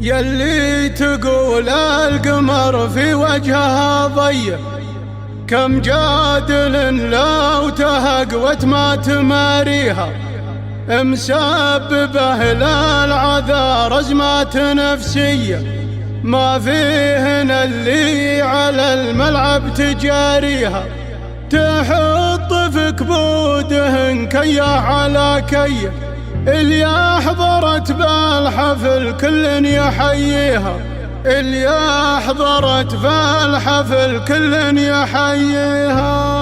يلي تقول القمر في وجهها ضيق، كم جادل لو تهقوت ما تماريها، مسببه للعذار أزمات نفسية، ما فيهن اللي على الملعب تجاريها، تحط في كبودهن كيه على كيه، اللي حضرت بالحفل كل يحييها، اللي حضرت بالحفل كل يحييها.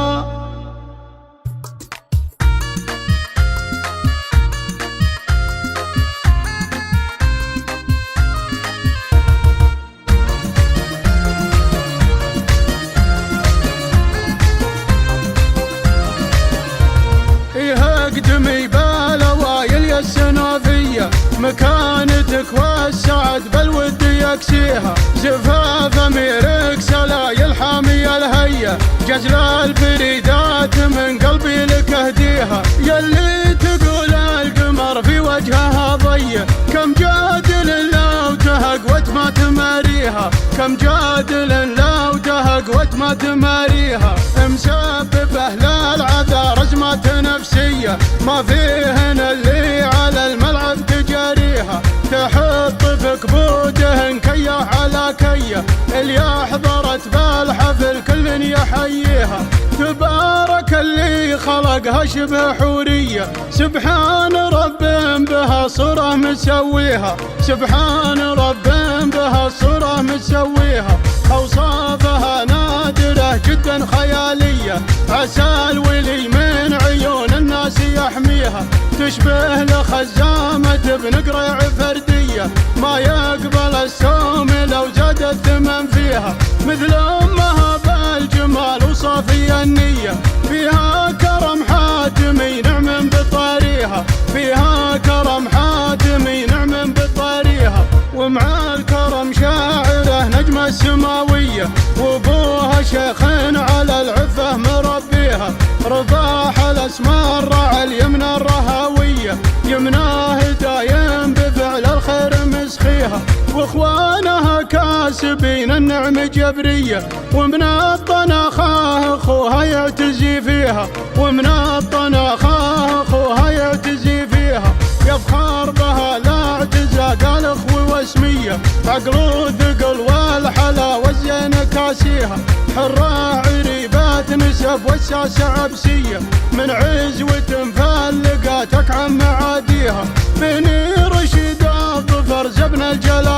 اقدمي بالأوايل السنافية، مكانتك والسعد بالود يكسيها، زفاف أميرك سلايل حامية الهية، جزل الفريدات من قلبي لك أهديها، يلي تقول القمر في وجهها ضيق، كم جادل لو تهقوت ما تماريها، كم جادل لو تهقوت ما تماريها، مسببه للعذار أزمات نفسية، ما فيهن اللي على الملعب تجاريها، تحط في كبودهن كيه على كيه، اللي حضرت بالحفل كل يحييها، تبارك اللي خلقها شبه حورية، سبحان رب بها صورة مسويها، سبحان رب بها صورة مسويها، أوصافها نادرة جدا خيالية، عسى الولي من عيون الناس يحميها، تشبه لخزامة بنقرع فردية، ما يقبل السوم لو زاد الثمن فيها، مثل أمها بالجمال وصافي النية، فيها كرم حاتمي نعم بطاريها، فيها كرم حاتمي نعم بطاريها، ومع الكرم شاعره نجمة سماوية، وابوها شيخ على العفة مربيها، رضاح الاسماء الرعى اليمنى الرهاوية، يمناه دايم بفعل الخير مسخيها، واخوانها كاسبين النعم جبرية، ومن الطناخة اخوها يعتزي فيها، ومن الطناخة اخوها يعتزي فيها، يفخر بها لا اعتزا قال اخوي واسمية، عقل وثقل والحلا والزين كاسيها، حرة عريبات نسب والساسة عبسية، من عزوة مفلقاتك عن معاديها، بني رشيد الظفر زبن الجلال